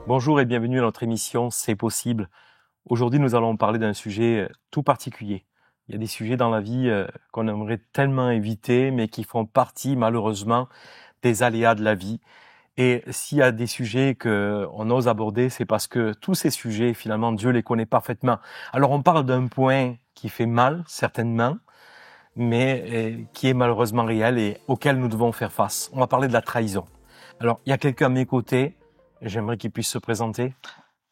Bonjour et bienvenue à notre émission C'est possible. Aujourd'hui, nous allons parler d'un sujet tout particulier. Il y a des sujets dans la vie qu'on aimerait tellement éviter, mais qui font partie malheureusement des aléas de la vie. Et s'il y a des sujets qu'on ose aborder, c'est parce que tous ces sujets, finalement, Dieu les connaît parfaitement. Alors on parle d'un point qui fait mal, certainement, mais qui est malheureusement réel et auquel nous devons faire face. On va parler de la trahison. Alors, il y a quelqu'un à mes côtés, j'aimerais qu'il puisse se présenter.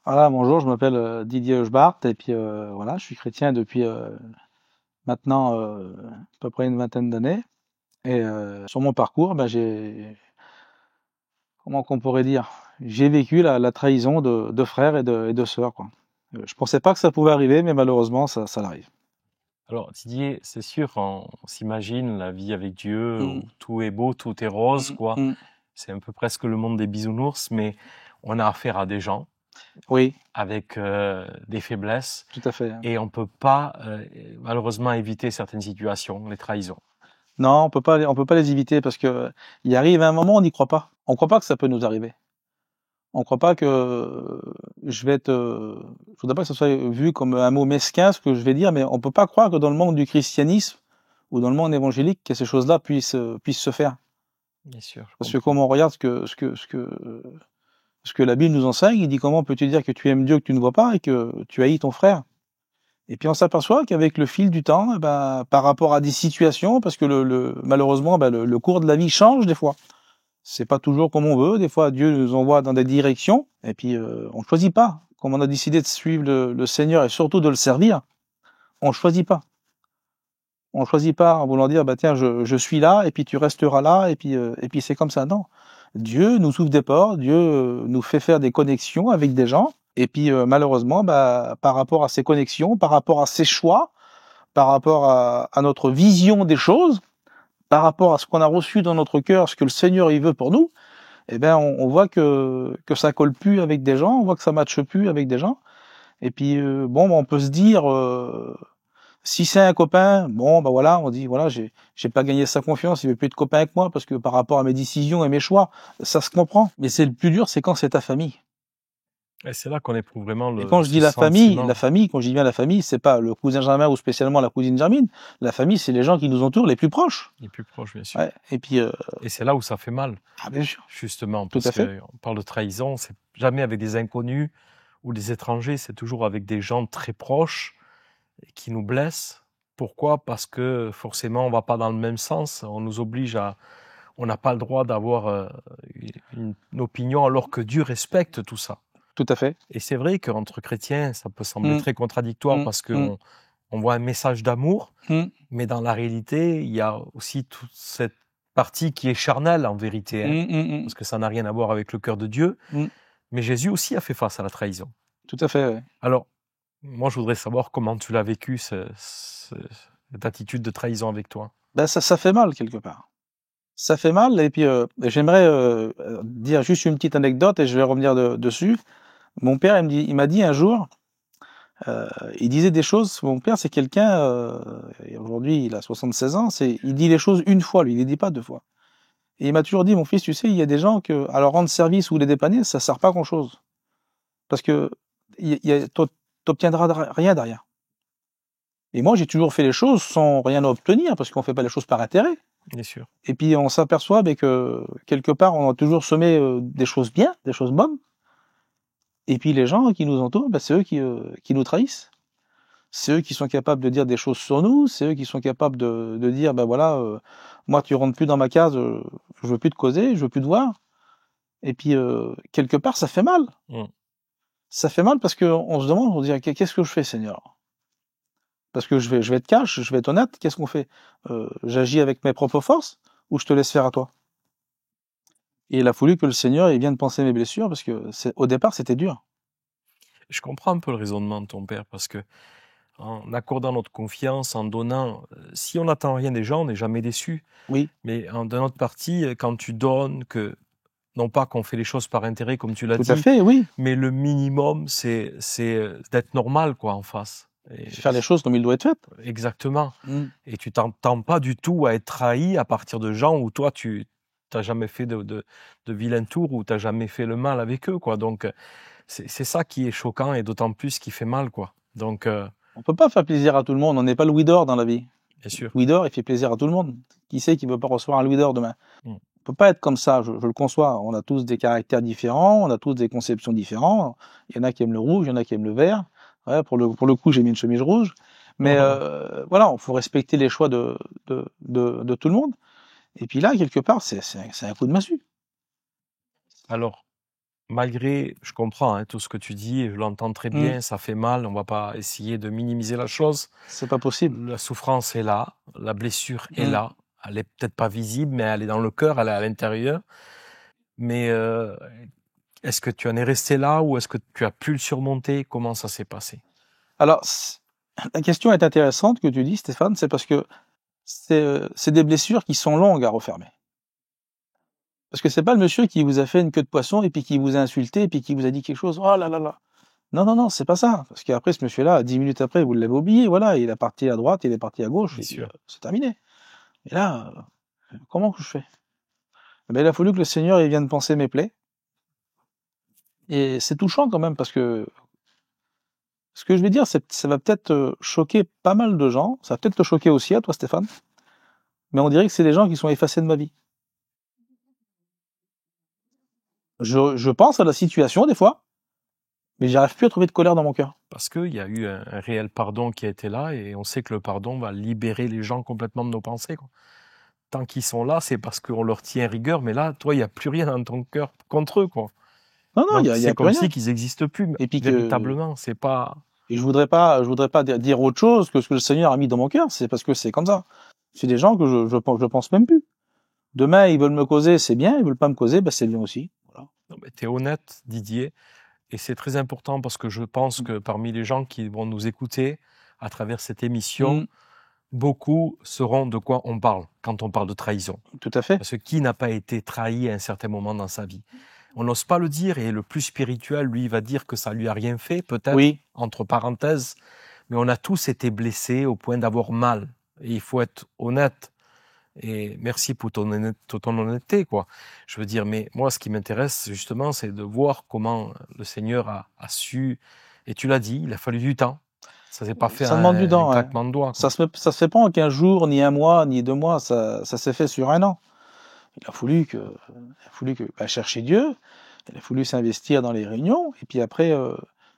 Voilà, bonjour, je m'appelle Didier Hochbart et puis voilà, je suis chrétien depuis maintenant à peu près une vingtaine d'années. Et sur mon parcours, comment qu'on pourrait dire, j'ai vécu la trahison de frères et de sœurs, quoi. Je pensais pas que ça pouvait arriver, mais malheureusement, ça l'arrive. Alors Didier, c'est sûr, on s'imagine la vie avec Dieu où Mm, tout est beau, tout est rose, mm, quoi. mm. C'est un peu presque le monde des bisounours, mais on a affaire à des gens Oui, avec des faiblesses tout à fait. et on peut pas malheureusement éviter certaines situations, les trahisons. Non, on peut pas les éviter parce que il arrive un moment, on n'y croit pas. On croit pas que ça peut nous arriver. On croit pas que je vais être. Je voudrais pas que ce soit vu comme un mot mesquin ce que je vais dire, mais on peut pas croire que dans le monde du christianisme ou dans le monde évangélique que ces choses-là puissent se faire. Bien sûr, je Parce que comprends. comme on regarde ce que la Bible nous enseigne, il dit comment peux-tu dire que tu aimes Dieu que tu ne vois pas et que tu haïs ton frère. Et puis on s'aperçoit qu'avec le fil du temps, par rapport à des situations, parce que malheureusement le cours de la vie change des fois. C'est pas toujours comme on veut. Des fois, Dieu nous envoie dans des directions, et puis on choisit pas. Comme on a décidé de suivre le Seigneur et surtout de le servir, on choisit pas. On choisit pas en voulant dire, tiens, je suis là, et puis tu resteras là, et puis c'est comme ça. Non. Dieu nous ouvre des portes, Dieu nous fait faire des connexions avec des gens, et puis malheureusement, par rapport à ces connexions, par rapport à ces choix, par rapport à notre vision des choses, par rapport à ce qu'on a reçu dans notre cœur, ce que le Seigneur il veut pour nous, eh ben on voit que ça colle plus avec des gens, on voit que ça matche plus avec des gens. Et puis on peut se dire si c'est un copain, voilà, on dit voilà, j'ai pas gagné sa confiance, il veut plus être copain avec moi parce que par rapport à mes décisions et mes choix, ça se comprend. Mais c'est le plus dur, c'est quand c'est ta famille. Et c'est là qu'on éprouve vraiment Et quand je ce dis sentiment. quand je dis bien la famille, c'est pas le cousin Germain ou spécialement la cousine Germine. La famille, c'est les gens qui nous entourent, les plus proches. Les plus proches, bien sûr. Ouais. Et puis Et c'est là où ça fait mal, bien sûr, justement, tout parce à fait. qu'on parle de trahison, c'est jamais avec des inconnus ou des étrangers, c'est toujours avec des gens très proches et qui nous blessent. Pourquoi? Parce que forcément, on va pas dans le même sens. On nous oblige on n'a pas le droit d'avoir une opinion alors que Dieu respecte tout ça. Tout à fait. Et c'est vrai qu'entre chrétiens, ça peut sembler très contradictoire parce Mm. qu'on on voit un message d'amour, Mm. mais dans la réalité, il y a aussi toute cette partie qui est charnelle en vérité, hein, parce que ça n'a rien à voir avec le cœur de Dieu. Mm. Mais Jésus aussi a fait face à la trahison. Tout à fait, ouais. Alors, moi, je voudrais savoir comment tu l'as vécu, cette attitude de trahison avec toi. Ça fait mal quelque part. Ça fait mal et puis j'aimerais dire juste une petite anecdote et je vais revenir dessus. Mon père, il m'a dit un jour, il disait des choses. Mon père, c'est quelqu'un, et aujourd'hui il a 76 ans, il dit les choses une fois, lui, il les dit pas deux fois. Et il m'a toujours dit, mon fils, tu sais, il y a des gens que, à leur rendre service ou les dépanner, ça sert pas à grand chose. Parce que t'obtiendras rien derrière. Et moi, j'ai toujours fait les choses sans rien obtenir, parce qu'on fait pas les choses par intérêt. Bien sûr. Et puis on s'aperçoit que quelque part on a toujours semé des choses bien, des choses bonnes. Et puis les gens qui nous entourent, c'est eux qui nous trahissent. C'est eux qui sont capables de dire des choses sur nous. C'est eux qui sont capables de dire moi tu rentres plus dans ma case, je veux plus te causer, je veux plus te voir. Et puis quelque part ça fait mal. Ça fait mal parce que on se demande, on se dit qu'est-ce que je fais, Seigneur? Parce que je vais être cash, je vais être honnête. Qu'est-ce qu'on fait? J'agis avec mes propres forces ou je te laisse faire à toi? Et il a fallu que le Seigneur il vienne penser mes blessures parce que au départ c'était dur. Je comprends un peu le raisonnement de ton père parce que en accordant notre confiance, en donnant, si on n'attend rien des gens, on n'est jamais déçu. Oui. Mais d'un autre partie, quand tu donnes, non pas qu'on fait les choses par intérêt comme tu l'as dit, Tout à fait, oui. mais le minimum c'est d'être normal quoi en face. Et faire les choses comme il doit être fait. Exactement. Et tu t'entends pas du tout à être trahi à partir de gens où toi tu t'as jamais fait de vilain tour ou t'as jamais fait le mal avec eux, quoi. Donc, c'est ça qui est choquant et d'autant plus qui fait mal, quoi. Donc, On peut pas faire plaisir à tout le monde. On n'est pas Louis d'Or dans la vie. bien sûr. Louis d'Or, il fait plaisir à tout le monde. Qui sait qui veut pas recevoir un Louis d'Or demain? Mm. On peut pas être comme ça. Je le conçois. On a tous des caractères différents. On a tous des conceptions différentes. Il y en a qui aiment le rouge, il y en a qui aiment le vert. Ouais, pour le coup, j'ai mis une chemise rouge. Mais voilà, il faut respecter les choix de tout le monde. Et puis là, quelque part, c'est un coup de massue. Alors, malgré, je comprends hein, tout ce que tu dis, et je l'entends très bien, ça fait mal, on va pas essayer de minimiser la chose. C'est pas possible. La souffrance est là, la blessure est là, elle est peut-être pas visible, mais elle est dans le cœur, elle est à l'intérieur. Mais est-ce que tu en es resté là ou est-ce que tu as pu le surmonter? Comment ça s'est passé? Alors, la question est intéressante que tu dis, Stéphane, c'est parce que c'est des blessures qui sont longues à refermer. Parce que c'est pas le monsieur qui vous a fait une queue de poisson et puis qui vous a insulté et puis qui vous a dit quelque chose. Oh là là là. Non, non, non, c'est pas ça. Parce qu'après, ce monsieur-là, 10 minutes après, vous l'avez oublié. Voilà, il est parti à droite, il est parti à gauche. C'est terminé. Et là, comment que je fais? Ben, il a fallu que le Seigneur il vienne penser mes plaies. Et c'est touchant quand même parce que ce que je vais dire, ça va peut-être choquer pas mal de gens. Ça va peut-être te choquer aussi à toi, Stéphane. Mais on dirait que c'est des gens qui sont effacés de ma vie. Je pense à la situation des fois, mais j'arrive plus à trouver de colère dans mon cœur. Parce qu'il y a eu un réel pardon qui a été là et on sait que le pardon va libérer les gens complètement de nos pensées, quoi. Tant qu'ils sont là, c'est parce qu'on leur tient rigueur, mais là, toi, il n'y a plus rien dans ton cœur contre eux, quoi. Non, non, il y a c'est plus comme rien. si qu'ils n'existent plus, Et puis véritablement, c'est pas... Et je voudrais pas dire autre chose que ce que le Seigneur a mis dans mon cœur, c'est parce que c'est comme ça. C'est des gens que je pense même plus. Demain, ils veulent me causer, c'est bien, ils veulent pas me causer, ben c'est bien aussi. Voilà. Non, mais t'es honnête, Didier, et c'est très important parce que je pense que parmi les gens qui vont nous écouter à travers cette émission, beaucoup sauront de quoi on parle quand on parle de trahison. Tout à fait. Parce que qui n'a pas été trahi à un certain moment dans sa vie? On n'ose pas le dire et le plus spirituel, lui, va dire que ça lui a rien fait, peut-être, entre parenthèses, mais on a tous été blessés au point d'avoir mal. Et il faut être honnête. Et merci pour ton honnêteté, quoi. Je veux dire, mais moi, ce qui m'intéresse, justement, c'est de voir comment le Seigneur a su, et tu l'as dit, il a fallu du temps. Ça s'est pas fait ça demande du temps, claquement de doigts. Ça se fait pas en 15 jours, ni un mois, ni 2 mois, ça s'est fait sur 1 an. Il a fallu que chercher Dieu, il a fallu s'investir dans les réunions, et puis après,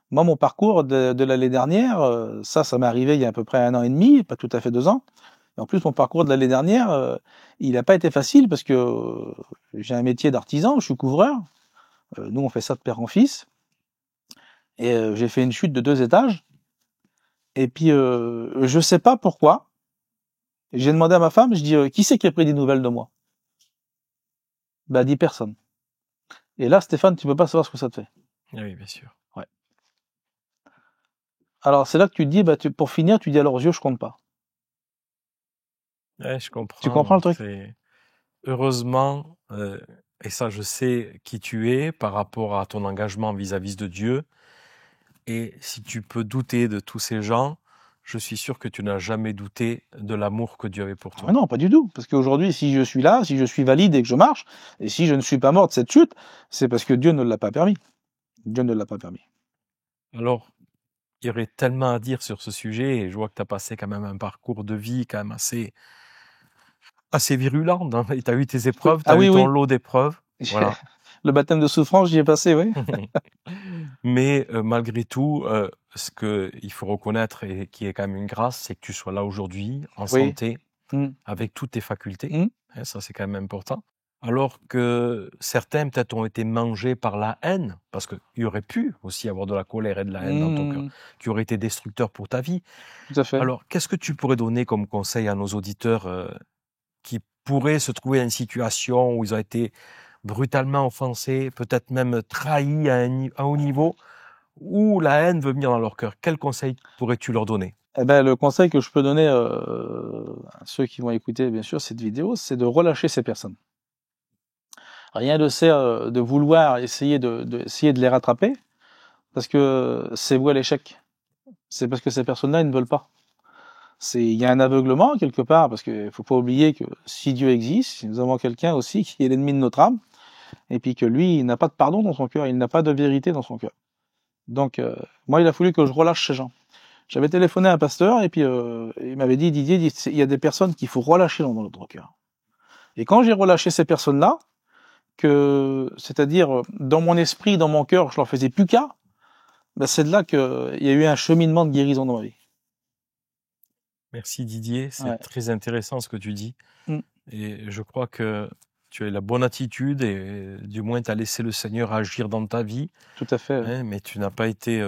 moi, mon parcours de l'année dernière, ça m'est arrivé il y a à peu près 1 an et demi, pas tout à fait 2 ans. Et en plus, mon parcours de l'année dernière, il n'a pas été facile parce que j'ai un métier d'artisan, je suis couvreur. Nous, on fait ça de père en fils. Et j'ai fait une chute de 2 étages. Et puis, je sais pas pourquoi. J'ai demandé à ma femme, je dis, qui c'est qui a pris des nouvelles de moi? Bah, 10 personnes. Et là, Stéphane, tu peux pas savoir ce que ça te fait. Oui, bien sûr. Ouais. Alors, c'est là que tu te dis, pour finir, tu dis à leurs yeux, je compte pas. Ouais, je comprends. Tu comprends le truc? Heureusement, et ça, je sais qui tu es par rapport à ton engagement vis-à-vis de Dieu. Et si tu peux douter de tous ces gens, je suis sûr que tu n'as jamais douté de l'amour que Dieu avait pour toi. Ah non, pas du tout. Parce qu'aujourd'hui, si je suis là, si je suis valide et que je marche, et si je ne suis pas mort de cette chute, c'est parce que Dieu ne l'a pas permis. Dieu ne l'a pas permis. Alors, il y aurait tellement à dire sur ce sujet, et je vois que tu as passé quand même un parcours de vie quand même assez virulent. Tu as eu tes épreuves, tu as eu ton lot d'épreuves. Voilà. Le baptême de souffrance, j'y ai passé, oui. Mais malgré tout, ce qu'il faut reconnaître et qui est quand même une grâce, c'est que tu sois là aujourd'hui, en santé, avec toutes tes facultés. Ça, c'est quand même important. Alors que certains, peut-être, ont été mangés par la haine, parce qu'il y aurait pu aussi avoir de la colère et de la haine dans ton cœur, qui aurait été destructeur pour ta vie. Tout à fait. Alors, qu'est-ce que tu pourrais donner comme conseil à nos auditeurs qui pourraient se trouver dans une situation où ils ont été brutalement offensés, peut-être même trahis à un haut niveau, où la haine veut venir dans leur cœur? Quel conseil pourrais-tu leur donner? Eh ben, le conseil que je peux donner à ceux qui vont écouter, bien sûr, cette vidéo, c'est de relâcher ces personnes. Rien ne sert de vouloir essayer de les rattraper, parce que c'est voué à l'échec. C'est parce que ces personnes-là, ils ne veulent pas. il y a un aveuglement quelque part, parce qu'il faut pas oublier que si Dieu existe, nous avons quelqu'un aussi qui est l'ennemi de notre âme, et puis que lui, il n'a pas de pardon dans son cœur, il n'a pas de vérité dans son cœur. Donc, moi, il a fallu que je relâche ces gens. J'avais téléphoné à un pasteur, et puis il m'avait dit, Didier, il y a des personnes qu'il faut relâcher dans notre cœur. Et quand j'ai relâché ces personnes-là, c'est-à-dire dans mon esprit, dans mon cœur, je leur faisais plus cas, ben c'est de là qu'il y a eu un cheminement de guérison dans ma vie. Merci Didier, c'est Ouais. très intéressant ce que tu dis. Mm. Et je crois que tu as la bonne attitude et du moins tu as laissé le Seigneur agir dans ta vie. Tout à fait. Hein, mais tu n'as pas été,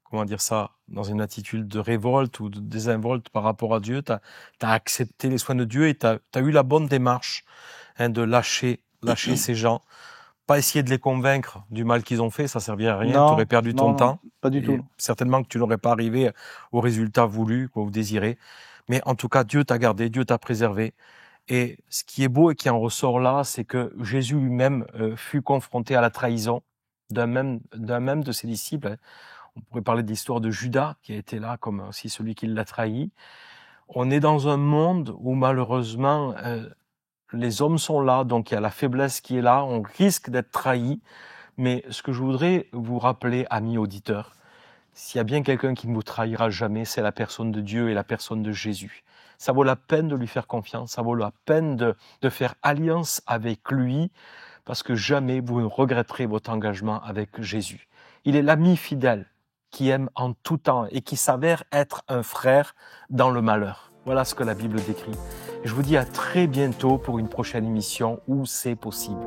comment dire ça, dans une attitude de révolte ou de désinvolte par rapport à Dieu. Tu as accepté les soins de Dieu et tu as eu la bonne démarche de lâcher ces gens. Pas essayer de les convaincre du mal qu'ils ont fait, ça servirait à rien, tu aurais perdu ton temps. Pas du tout. Certainement que tu n'aurais pas arrivé au résultat voulu, ou désiré. Mais en tout cas, Dieu t'a gardé, Dieu t'a préservé. Et ce qui est beau et qui en ressort là, c'est que Jésus lui-même fut confronté à la trahison d'un même de ses disciples. On pourrait parler de l'histoire de Judas, qui a été là comme aussi celui qui l'a trahi. On est dans un monde où malheureusement, les hommes sont là, donc il y a la faiblesse qui est là, on risque d'être trahi. Mais ce que je voudrais vous rappeler, amis auditeurs, s'il y a bien quelqu'un qui ne vous trahira jamais, c'est la personne de Dieu et la personne de Jésus. Ça vaut la peine de lui faire confiance, ça vaut la peine de faire alliance avec lui, parce que jamais vous ne regretterez votre engagement avec Jésus. Il est l'ami fidèle qui aime en tout temps et qui s'avère être un frère dans le malheur. Voilà ce que la Bible décrit. Et je vous dis à très bientôt pour une prochaine émission où c'est possible.